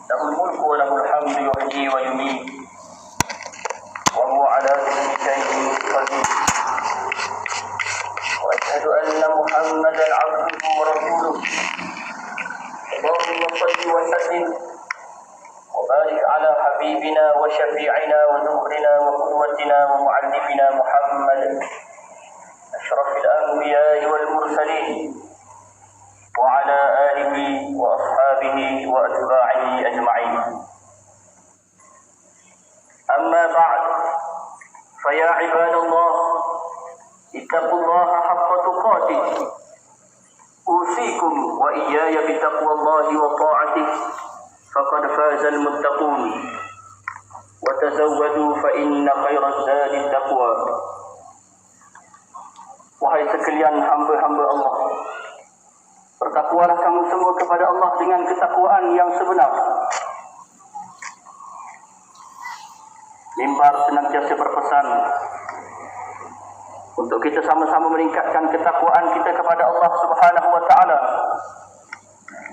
له الملك وله الحمد يحيي ويميت وهو على كل شيء قدير وأشهد أن محمدا عبده ورسوله اللهم صل وسلم وبارك على حبيبنا وشفيعنا وذكرنا وقدوتنا ومعلمنا محمد أشرف الأنبياء والمرسلين وعلى آله وأصحابه وأتباعه أجمعين. أما بعد، فيا عباد الله اتقوا الله حق تقاته، أوصيكم وإياي بتقوى الله وطاعته فقد فاز المتقون، وتزودوا فإن خير الزاد التقوى. Wahai sekalian hamba-hamba Allah, bertakwalah kamu semua kepada Allah dengan ketakwaan yang sebenar. Mimbar senantiasa berpesan untuk kita sama-sama meningkatkan ketakwaan kita kepada Allah Subhanahu wa taala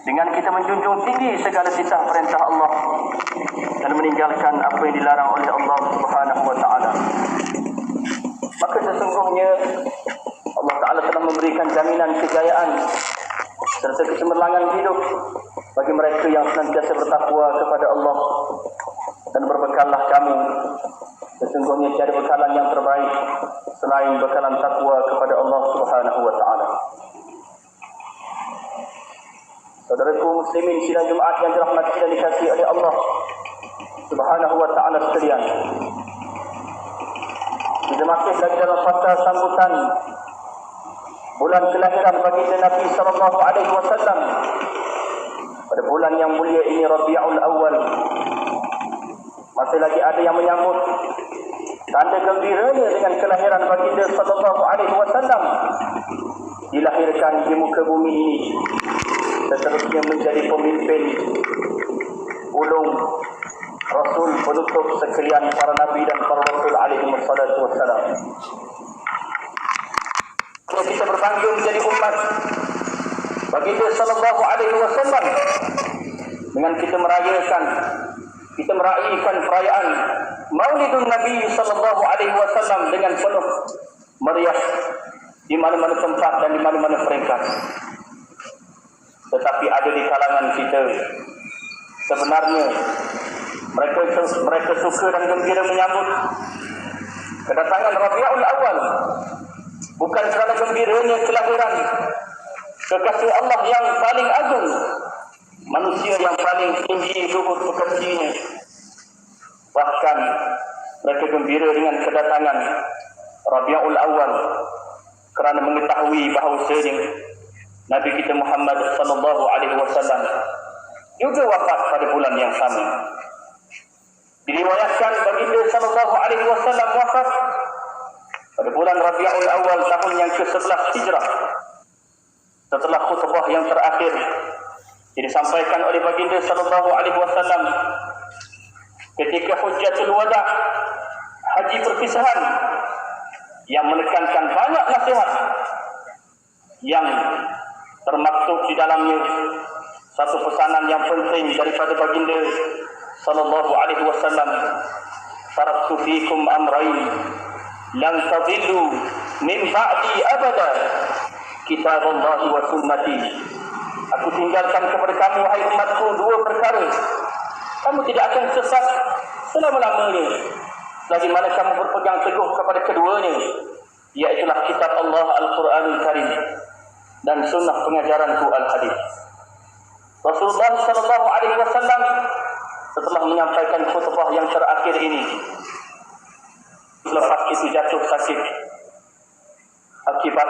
dengan kita menjunjung tinggi segala titah perintah Allah dan meninggalkan apa yang dilarang oleh Allah Subhanahu wa taala. Maka sesungguhnya Allah Ta'ala telah memberikan jaminan kejayaan serta kecemerlangan hidup bagi mereka yang senantiasa bertakwa kepada Allah. Dan berbekallah kamu, sesungguhnya tiada bekalan yang terbaik selain bekalan takwa kepada Allah Subhanahu wa taala. Saudaraku muslimin sidang Jumaat yang dirahmati dan dikasihi oleh Allah Subhanahu wa taala sekalian, kita masih lagi dalam fasa sambutan bulan kelahiran baginda Nabi sallallahu alaihi wasallam pada bulan yang mulia ini, Rabiul Awal. Masih lagi ada yang menyambut tanda gembiranya dengan kelahiran baginda sallallahu alaihi wasallam, dilahirkan di muka bumi ini, seterusnya menjadi pemimpin ulung Rasul penutup sekalian para nabi dan para rasul alaihi wassalam. Kalau kita berbangga menjadi umat baginda sallallahu alaihi wasallam dengan kita meraihkan perayaan Maulidun Nabi sallallahu alaihi wasallam dengan penuh meriah di mana-mana tempat dan di mana-mana peringkat. Tetapi ada di kalangan kita sebenarnya mereka suka dan gembira menyambut kedatangan Rabiul Awal bukan kerana gembiranya kelahiran kekasih Allah yang paling agung, manusia yang paling tinggi luhur pekerjinya. Bahkan mereka gembira dengan kedatangan Rabiul Awal kerana mengetahui bahawasanya Nabi kita Muhammad sallallahu alaihi wasallam juga wafat pada bulan yang sama. Diriwayatkan baginda sallallahu alaihi wasallam wafat pada bulan Rabiul Awal tahun yang ke-11 Hijrah, setelah khutbah yang terakhir yang disampaikan oleh baginda sallallahu alaihi wasallam ketika Hujjatul Wada, haji perpisahan, yang menekankan banyak nasihat yang termaktub di dalamnya satu pesanan yang penting daripada baginda sallallahu alaihi wasallam. Taraktu fikum amrayn lan tadillu min ba'di abada, kitabullahi wa sunnati. Aku tinggalkan kepada kamu, wahai umatku, dua perkara. Kamu tidak akan sesat selama-lamanya selagi mana kamu berpegang teguh kepada keduanya, iaitulah kitab Allah Al-Quranul Karim dan sunnah pengajaranku Al-Hadis. Rasulullah sallallahu alaihi wasallam setelah menyampaikan khutbah yang terakhir ini, selepas itu jatuh sakit akibat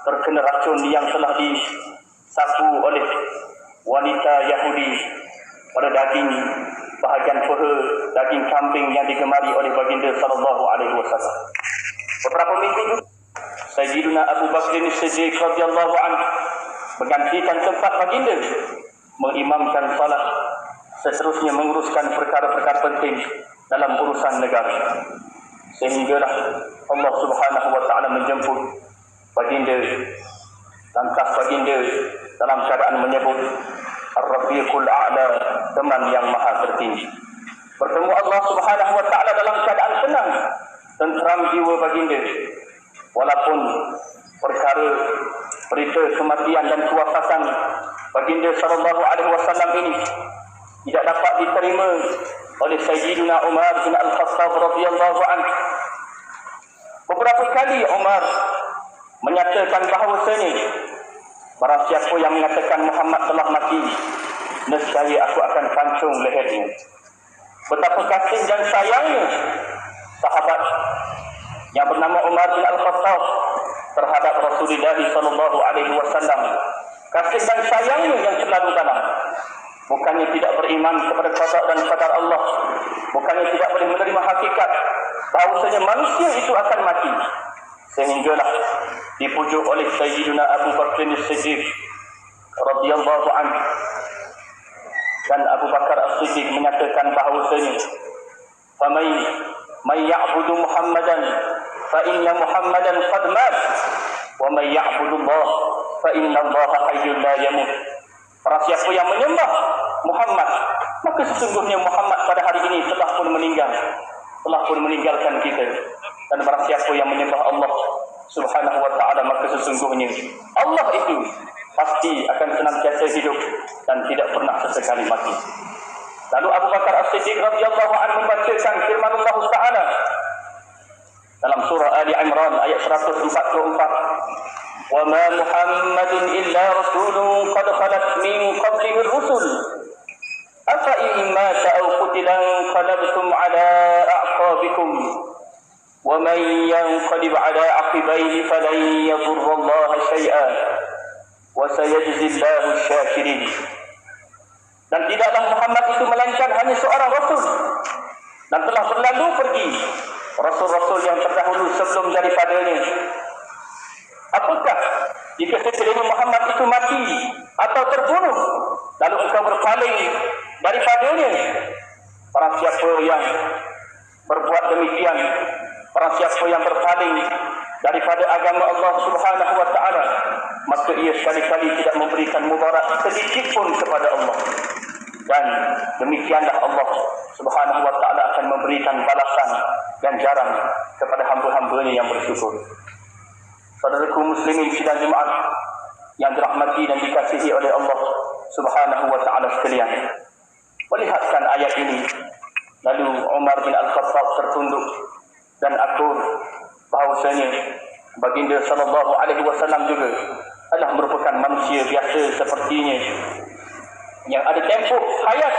terkena racun yang telah disapu oleh wanita Yahudi pada daging bahagian paha daging kambing yang digemari oleh baginda sallallahu alaihi wasallam. Beberapa minggu dulu, Sayyidina Abu Bakr As-Siddiq radhiyallahu anhu menggantikan tempat baginda mengimamkan salat, seterusnya menguruskan perkara-perkara penting dalam urusan negara. Sehinggalah Allah Subhanahu wa taala menjemput baginda, langkah baginda dalam keadaan menyebut Ar-Rafiqul A'la, teman yang maha tertinggi. Bertemu Allah Subhanahu wa taala dalam keadaan tenang, tenteram jiwa baginda. Walaupun perkara berita kematian dan kewafasan baginda sallallahu alaihi wasallam ini tidak dapat diterima oleh Sayyidina Umar bin Al-Khattab radhiyallahu anhu. Beberapa kali Umar menyatakan bahawasanya barang siapa yang mengatakan Muhammad telah mati, nescaya aku akan pancung lehernya. Betapa kasih dan sayangnya sahabat yang bernama Umar bin Al-Khattab terhadap Rasulullah sallallahu alaihi wasallam. Kasih dan sayangnya yang terlalu dalam. Bukannya tidak beriman kepada qada dan qadar Allah, bukannya tidak boleh menerima hakikat bahawasanya manusia itu akan mati, sehinggalah dipujuk oleh Sayyidina Abu Bakr As-Siddiq radhiyallahu anhu. Dan Abu Bakar As-Siddiq menyatakan bahawasanya "Faman ya'budu Muhammadan fa inna Muhammadan qad mat wa man ya'budu Allah fa inna Allah hayyun la yamut." Barang siapa yang menyembah Muhammad, maka sesungguhnya Muhammad pada hari ini telah pun meninggalkan kita. Dan barang siapa yang menyembah Allah Subhanahu wa taala, maka sesungguhnya Allah itu pasti akan senantiasa hidup dan tidak pernah sesekali mati. Lalu Abu Bakar As-Siddiq radhiyallahu anhu membacakan firman Allah Taala dalam surah Ali Imran ayat 144, "Wa ma Muhammadun illa rasulun qad khalat min qablihi ar-rusul afa in mata aw qutila qalabtum ala a'qabikum wa man yanqalib ala aqibaihi falan yadurra Allah shay'an wa sayajzi Allahu asy-syakirin." Dan tidaklah Muhammad itu melainkan hanya seorang rasul, dan telah berlalu pergi rasul-rasul yang terdahulu sebelum daripadanya. Apakah jika sekiranya Muhammad itu mati atau terbunuh, lalu engkau berpaling daripadanya? Barang siapa yang berbuat demikian, barang siapa yang berpaling daripada agama Allah Subhanahu wa taala, maka ia sekali-kali tidak memberikan mudarat sedikit pun kepada Allah. Dan demikianlah Allah Subhanahu wa taala akan memberikan balasan ganjaran kepada hamba-hambanya yang bersyukur. Saudaraku muslimin sidang Jumaat yang dirahmati dan dikasihi oleh Allah Subhanahu wa taala sekalian, melihatkan ayat ini, lalu Umar bin Al-Khattab tertunduk dan akur bahawasanya baginda sallallahu alaihi wasallam juga adalah merupakan manusia biasa sepertinya, yang ada tempoh hayat,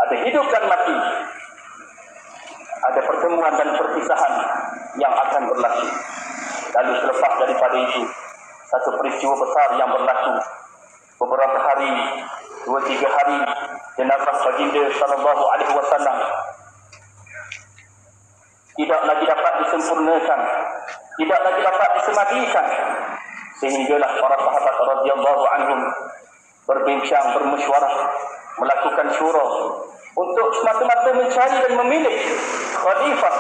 ada hidup dan mati, ada pertemuan dan perpisahan yang akan berlaku. Lalu selepas daripada itu, satu peristiwa besar yang berlaku. Beberapa hari, 2-3 hari, jenazah baginda sallallahu alaihi wasallam tidak lagi dapat disempurnakan, tidak lagi dapat disemadikan, sehinggalah para sahabat radhiyallahu anhum berbincang, bermesyuarah, melakukan syura untuk semata-mata mencari dan memilih khalifah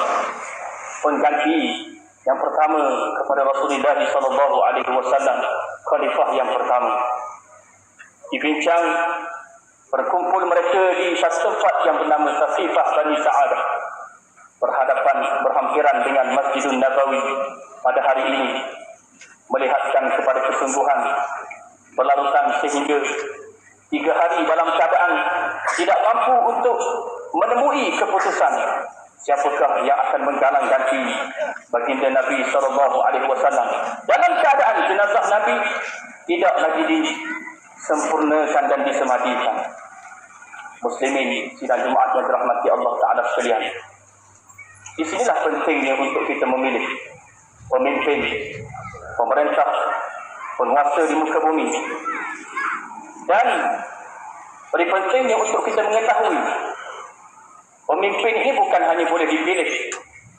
pengganti yang pertama kepada Rasulullah sallallahu alaihi wasallam, khalifah yang pertama. Dibincang, berkumpul mereka di satu tempat yang bernama Saqifah Bani Sa'adah, berhampiran dengan Masjidun Nabawi pada hari ini, melihatkan kepada kesungguhan berlarutan sehingga 3 hari dalam keadaan tidak mampu untuk menemui keputusan siapakah yang akan menggalang ganti baginda Nabi sallallahu alaihi wasallam, dalam keadaan jenazah Nabi tidak lagi disempurnakan dan disemadikan. Muslimin sidang Jumaat yang dirahmati Allah taala sekalian, di sinilah pentingnya untuk kita memilih pemimpin, pemerintah, penguasa di muka bumi. Dan lebih pentingnya untuk kita mengetahui, pemimpin ini bukan hanya boleh dipilih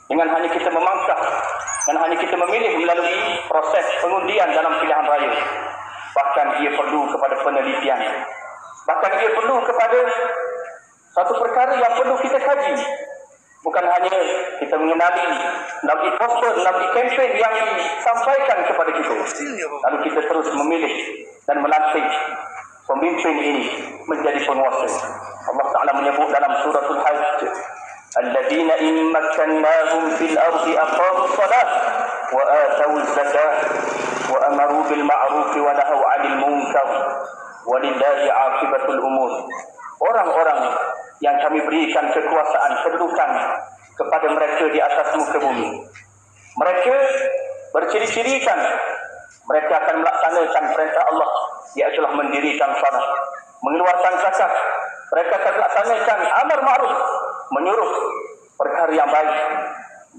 dengan hanya kita memangkah dan hanya kita memilih melalui proses pengundian dalam pilihan raya. Bahkan ia perlu kepada penelitian, bahkan ia perlu kepada satu perkara yang perlu kita kaji. Bukan hanya kita mengenali melalui poster, melalui kempen yang disampaikan kepada kita, lalu kita terus memilih dan melantik pemimpin ini menjadi penguasa. Allah Ta'ala menyebut dalam suratul Hajj, alladzina in makkannahum fil ardi aqamus salat wa atawuz zakah wa amaru bil ma'ruf wa nahaw 'anil munkar walillahi 'aqibatul umur. Orang-orang yang kami berikan kekuasaan, kedudukan kepada mereka di atas muka bumi, mereka berciri-cirikan mereka akan melaksanakan perintah Allah, iaitu mendirikan salat, mengeluarkan zakat. Mereka akan melaksanakan amar ma'ruf, menyuruh perkara yang baik,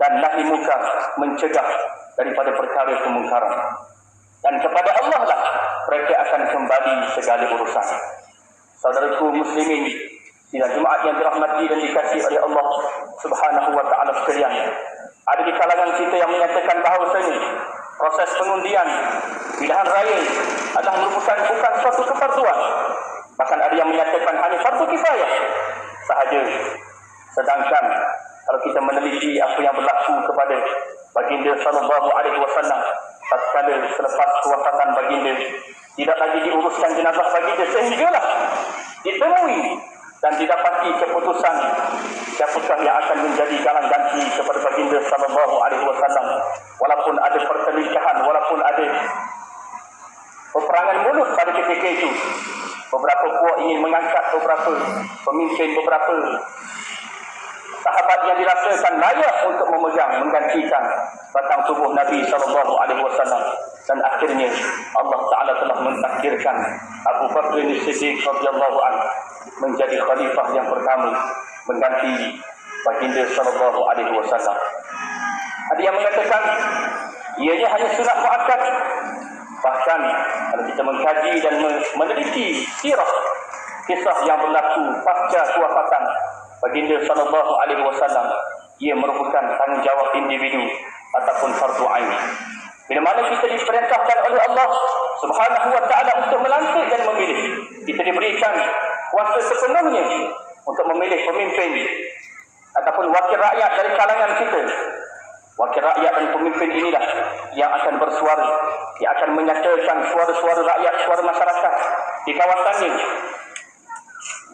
dan nahi munkar, mencegah daripada perkara kemungkaran. Dan kepada Allah lah mereka akan kembali segala urusan. Saudaraku muslimin, sidang Jumaat yang dirahmati dan dikasihi oleh Allah Subhanahu wa taala sekalian, ada di kalangan kita yang menyatakan bahawasanya proses pengundian pilihan raya adalah merupakan bukan suatu kefarduan. Bahkan ada yang menyatakan hanya fardu kifayah sahaja. Sedangkan kalau kita meneliti apa yang berlaku kepada baginda sallallahu alaihi wasallam tatkala selepas kewafatan baginda, tidak lagi diuruskan jenazah baginda sehinggalah ditemui dan didapati keputusan siapakah yang akan menjadi galang ganti kepada baginda sallallahu alaihi wasallam. Walaupun ada perselisihan, walaupun ada peperangan mulut pada ketika itu, beberapa puak ingin mengangkat beberapa pemimpin, beberapa sahabat yang dirasakan layak untuk memegang, menggantikan batang tubuh Nabi sallallahu alaihi wasallam. Dan akhirnya Allah Taala telah mentakdirkan Abu Bakar As-Siddiq radhiyallahu anhu menjadi khalifah yang pertama mengganti baginda sallallahu alaihi wasallam. Ada yang mengatakan ianya hanya sunat muakkad. Bahkan kalau kita mengkaji dan meneliti sirah kisah yang berlaku pasca kewafatan baginda sallallahu alaihi wasallam, ia merupakan tanggungjawab individu ataupun fardu ain. Bila mana kita diperintahkan oleh Allah Subhanahu wa taala untuk melantik dan memilih, kita diberikan kuasa sepenuhnya untuk memilih pemimpin ataupun wakil rakyat dari kalangan kita. Wakil rakyat dan pemimpin inilah yang akan bersuara, yang akan menyatakan suara-suara rakyat, suara masyarakat di kawasannya.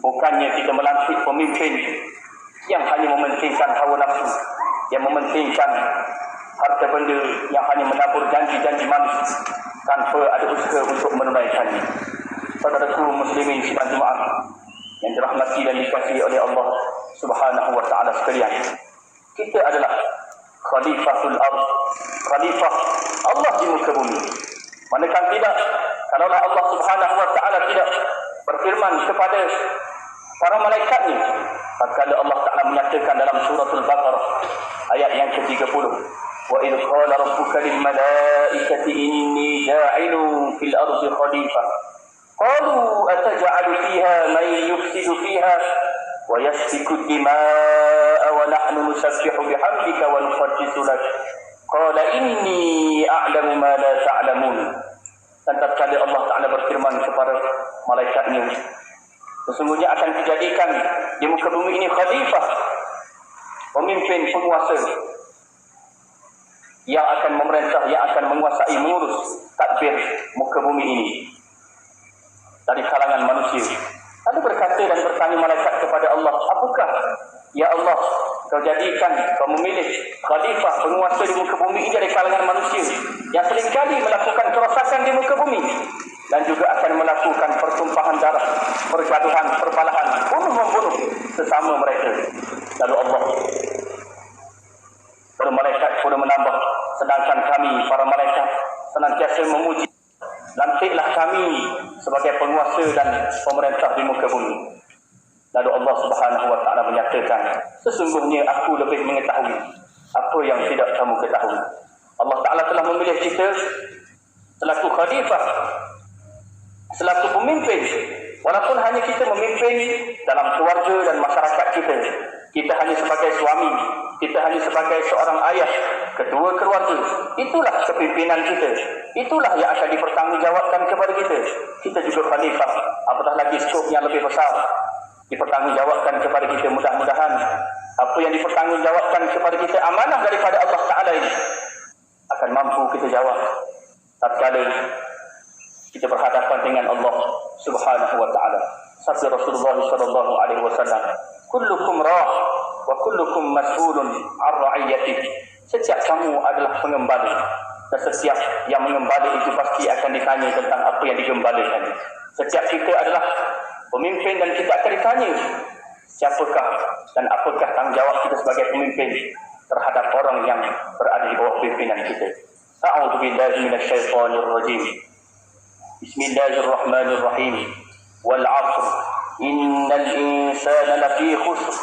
Bukannya kita melantik pemimpin yang hanya mementingkan hawa nafsu, yang mementingkan harta benda, yang hanya menabur janji-janji manis tanpa ada usaha untuk menunaikannya. Saudaraku muslimin sidang Jumaat yang dirahmati dan dikasihi oleh Allah Subhanahu wa taala sekalian, kita adalah khalifatul ardh, khalifah Allah di muka bumi. Manakah tidak, kalaulah Allah Subhanahu wa taala tidak berfirman kepada para malaikatnya, tatkala Allah Taala menyatakan dalam suratul Baqarah ayat yang ke-30, wa idh qala rabbuka lil malaikati inni ja'ilun fil ardi khalifah qalu ataj'alu fiha man yufsidu fiha wa yasfiku ad-dima'a wa nahnu nusabbihu bihamdika wa nuqaddisu lak qala inni a'lamu ma la ta'lamun. Dan tatkala Allah Taala berfirman kepada malaikatnya, sesungguhnya akan dijadikan di muka bumi ini khalifah, pemimpin, penguasa yang akan memerintah, yang akan menguasai, mengurus tadbir muka bumi ini dari kalangan manusia. Lalu berkata dan bertanya malaikat kepada Allah, apakah ya Allah kau jadikan, kau memilih khalifah, penguasa di muka bumi ini dari kalangan manusia yang seringkali melakukan kerosakan di muka bumi dan juga akan melakukan pertumpahan darah, pergaduhan, perbalahan, bunuh-membunuh sesama mereka. Lalu Allah, para malaikat pun menambah, sedangkan kami para malaikat senantiasa memuji, lantiklah kami sebagai penguasa dan pemerintah di muka bumi. Lalu Allah Subhanahu wa taala menyatakan, sesungguhnya aku lebih mengetahui apa yang tidak kamu ketahui. Allah Taala telah memilih kita selaku khalifah, selaku pemimpin. Walaupun hanya kita memimpin dalam keluarga dan masyarakat kita, kita hanya sebagai suami, kita hanya sebagai seorang ayah, ketua keluarga, itulah kepimpinan kita, itulah yang akan dipertanggungjawabkan kepada kita. Kita juga khalifah, apatah lagi skop yang lebih besar dipertanggungjawabkan kepada kita. Mudah-mudahan apa yang dipertanggungjawabkan kepada kita, amanah daripada Allah Ta'ala ini, akan mampu kita jawab tatkala kita berhadapan dengan Allah Subhanahu wa ta'ala. Sabda Rasulullah sallallahu alaihi wasallam, kullukum ra' wa kullukum mas'ulun 'an ra'iyatihi. Setiap kamu adalah pengembala, dan setiap yang mengembala itu pasti akan ditanya tentang apa yang digembalakan. Setiap kita adalah pemimpin dan kita akan ditanya siapakah dan apakah tanggungjawab kita sebagai pemimpin terhadap orang yang berada di bawah pimpinan kita. A'udzu billahi minasyaitonir rajim. Bismillahirrahmanirrahim. Wal 'ashr innal insana lafi khusr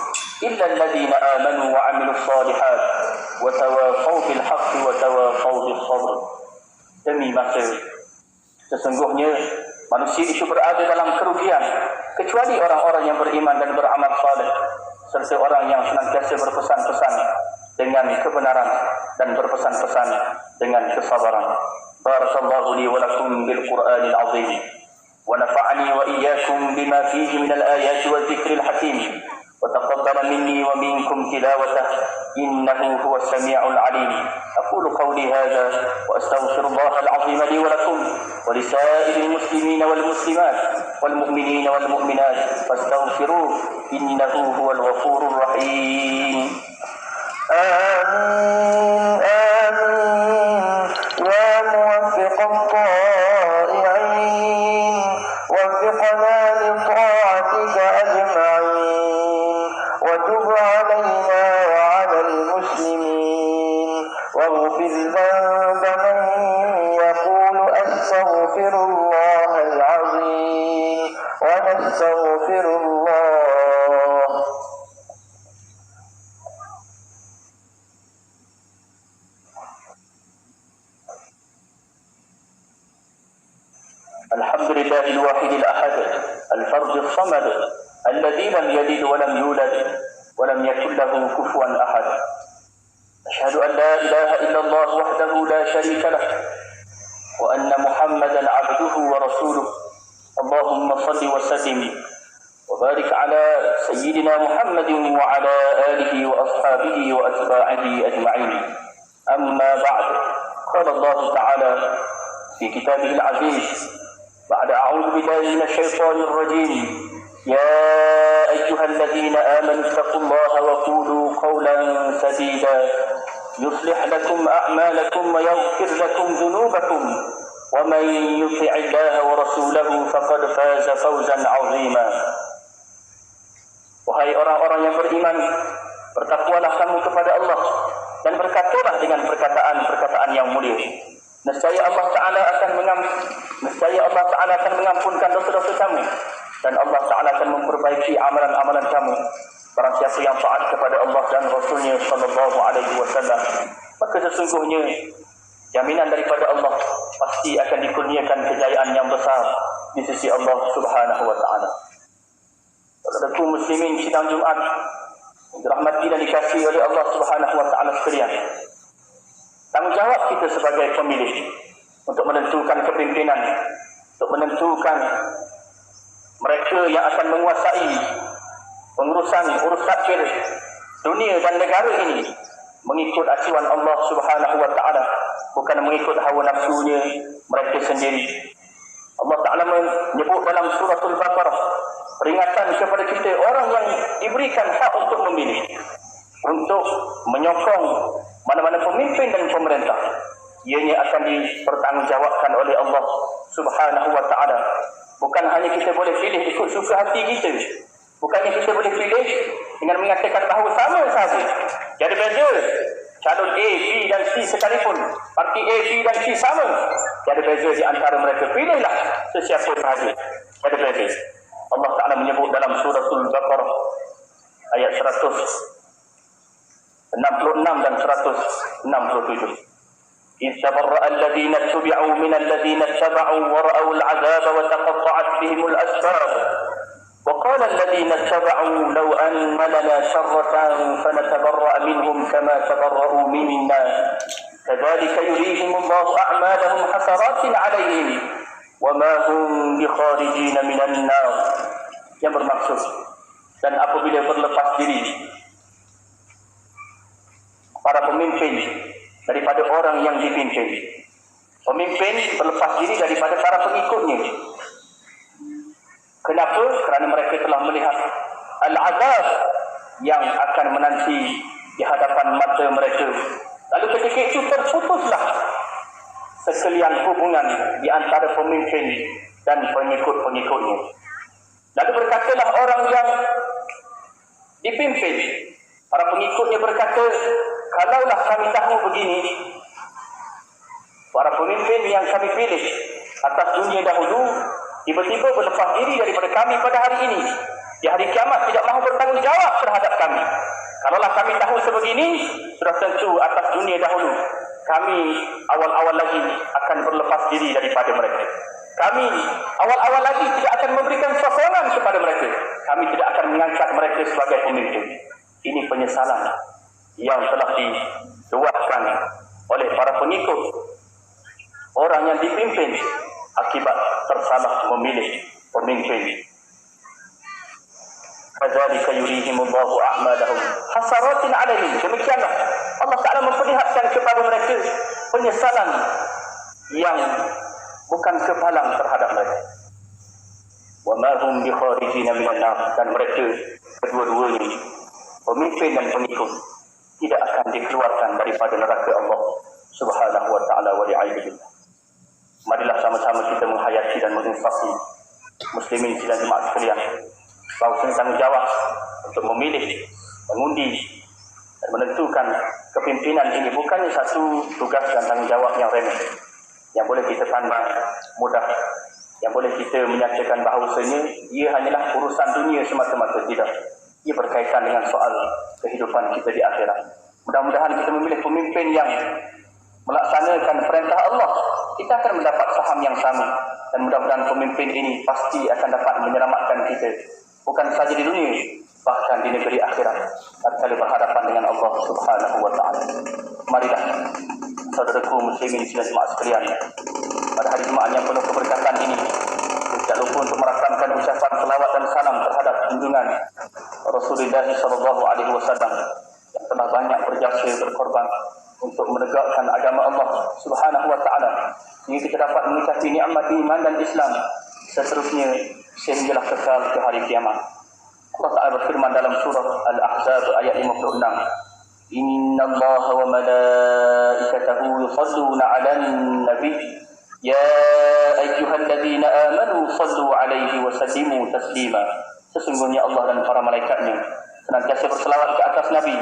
illa alladhina amanu wa 'amilus shalihat wa tawasaw bil haqqi wa tawasaw bis sabr. Demi masa, sesungguhnya manusia itu berada dalam kerugian kecuali orang-orang yang beriman dan beramal saleh serta orang yang senantiasa berpesan-pesan dengan kebenaran dan berpesan-pesan dengan kesabaran. Barakallahu li wa lakum bil Qur'anil azim wa nafa'ani wa iyyakum bima fihi min al ayati wal dzikril hakim wa taqabbala minni wa minkum tilawatah innahu huwas samiul alim. Aqulu qawli hadha wa astaghfirullaha al azim li wa lakum wa li sa'iril muslimin wal muslimat wal mu'minin wal mu'minat fastaghfiruhu innahu huwal ghafurur rahim. آمين آمين يا موفق الطائعين وفقنا لطاعتك أجمعين وتب علينا وعلى المسلمين واغفر ذنب من يقول أستغفر الله العظيم ونستغفر الله. الحمد لله الواحد الأحد الفرد الصمد الذي لم يلد ولم يولد ولم يكن له كفوا أحد. أشهد أن لا إله إلا الله وحده لا شريك له وأن محمدا عبده ورسوله. اللهم صل وسلم وبارك على سيدنا محمد وعلى آله وأصحابه وأتباعه أجمعين. أما بعد، قال الله تعالى في كتابه العزيز بعد أعوذ بالله من الشيطان الرجيم يا أيها الذين آمنوا اتقوا الله وقولوا قولا سديدا يصلح لكم أعمالكم ويغفر لكم ذنوبكم ومن يطع الله ورسوله فقد فاز فوزا عظيما. Wahai orang-orang yang beriman, bertakwalah kamu kepada Allah dan berkatalah dengan perkataan-perkataan yang mulia. Nescaya Allah Ta'ala akan mengampunkan dosa-dosa kamu dan Allah Ta'ala akan memperbaiki amalan-amalan kamu. Barang siapa yang taat kepada Allah dan Rasulnya sallallahu alaihi wasallam, maka sesungguhnya jaminan daripada Allah pasti akan dikurniakan kejayaan yang besar di sisi Allah Subhanahu wa Ta'ala. Saudaraku muslimin sidang Jumaat dirahmati dan dikasihi oleh Allah Subhanahu wa Ta'ala sekalian, tanggungjawab kita sebagai pemilih untuk menentukan kepimpinan, untuk menentukan mereka yang akan menguasai pengurusan urus-akhir dunia dan negara ini mengikut acuan Allah Subhanahu wa Ta'ala, bukan mengikut hawa nafsunya mereka sendiri. Allah Ta'ala menyebut dalam suratul Baqarah peringatan kepada kita orang yang diberikan hak untuk memilih, untuk menyokong mana-mana pemimpin dan pemerintah, ianya akan dipertanggungjawabkan oleh Allah Subhanahu wa Ta'ala. Bukan hanya kita boleh pilih ikut suka hati kita, bukannya kita boleh pilih dengan mengatakan bahawa sama sahaja, jadi beza calon A, B dan C sekalipun, parti A, B dan C sama, jadi beza di antara mereka, pilihlah sesiapa sahaja, jadi beza. Allah Ta'ala menyebut dalam suratul Baqarah ayat 166 dan 167. إذ تبرأ الذين اتبعوا من الذين اتبعوا ورأوا العذاب وتقطعت بهم الأسباب وقال الذين اتبعوا لو أن لنا شرة فنتبرأ منهم كما تبرأوا منا كذلك يريهم الله أعمالهم حسرات عليهم وما هم بخارجين من النار. Yang bermaksud, dan apabila berlepas diri para pemimpin daripada orang yang dipimpin, pemimpin berlepas diri daripada para pengikutnya, Kerana mereka telah melihat al-azab yang akan menanti di hadapan mata mereka. Lalu ketika itu terputuslah sekalian hubungan di antara pemimpin dan pengikut-pengikutnya. Lalu berkatalah orang yang dipimpin, para pengikutnya berkata, kalaulah kami tahu begini, para pemimpin yang kami pilih atas dunia dahulu tiba-tiba berlepas diri daripada kami pada hari ini, di hari kiamat tidak mahu bertanggungjawab terhadap kami. Kalaulah kami tahu sebegini, sudah tentu atas dunia dahulu kami awal-awal lagi akan berlepas diri daripada mereka. Kami awal-awal lagi tidak akan memberikan sokongan kepada mereka. Kami tidak akan mengangkat mereka sebagai pemimpin. Ini penyesalan yang telah diluahkan oleh para pengikut orang yang dipimpin akibat tersalah memilih pemimpin. Kadzalika yurihimullahu a'malahum hasaratin 'alaihim. Demikianlah Allah Taala memperlihatkan kepada mereka penyesalan yang bukan kepalang terhadap mereka. Wa ma hum bikharijin minan nar, dan mereka kedua-duanya pemimpin dan pengikut tidak akan dikeluarkan daripada neraka Allah Subhanahu wa taala wa li'aibillah. Marilah sama-sama kita menghayati dan menginsafi muslimin sidang jemaah sekalian bahawa tanggungjawab untuk memilih, mengundi dan menentukan kepimpinan ini bukannya satu tugas dan tanggungjawab yang remeh yang boleh kita pandang mudah, yang boleh kita menyatakan bahawasanya ia hanyalah urusan dunia semata-mata. Tidak, ia berkaitan dengan soal kehidupan kita di akhirat. Mudah-mudahan kita memilih pemimpin yang melaksanakan perintah Allah, kita akan mendapat saham yang sama, dan mudah-mudahan pemimpin ini pasti akan dapat menyelamatkan kita bukan saja di dunia, bahkan di negeri akhirat tatkala berhadapan dengan Allah Subhanahu wa taala. Marilah saudaraku muslimin dan jemaah sekalian, pada hari Jumaat yang penuh keberkatan ini, tidak lupa untuk merakamkan ucapan selawat dan salam terhadap junjungan Rasulullah sallallahu alaihi wasallam yang telah banyak berjasa berkorban untuk menegakkan agama Allah Subhanahu wa taala sehingga kita dapat menikmati nikmat iman dan Islam seterusnya sehinggalah kekal ke hari kiamat. Allah Ta'ala berfirman dalam surah Al-Ahzab ayat 56, Innallaha wa malaikatahu yusalluna 'alan nabi ya ayyuhalladzina amanu sallu 'alaihi wa sallimu taslima. Sesungguhnya Allah dan para malaikatnya senantiasa berselawat ke atas Nabi.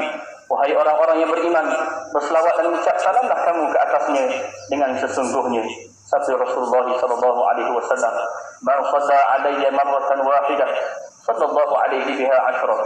Wahai orang-orang yang beriman, berselawat dan mengucap salamlah kamu ke atasnya dengan sesungguhnya. Sabda Rasulullah sallallahu alaihi wasallam, "Man shalla 'alayya marratan wahidah, sallallahu alaihi biha 'ashra."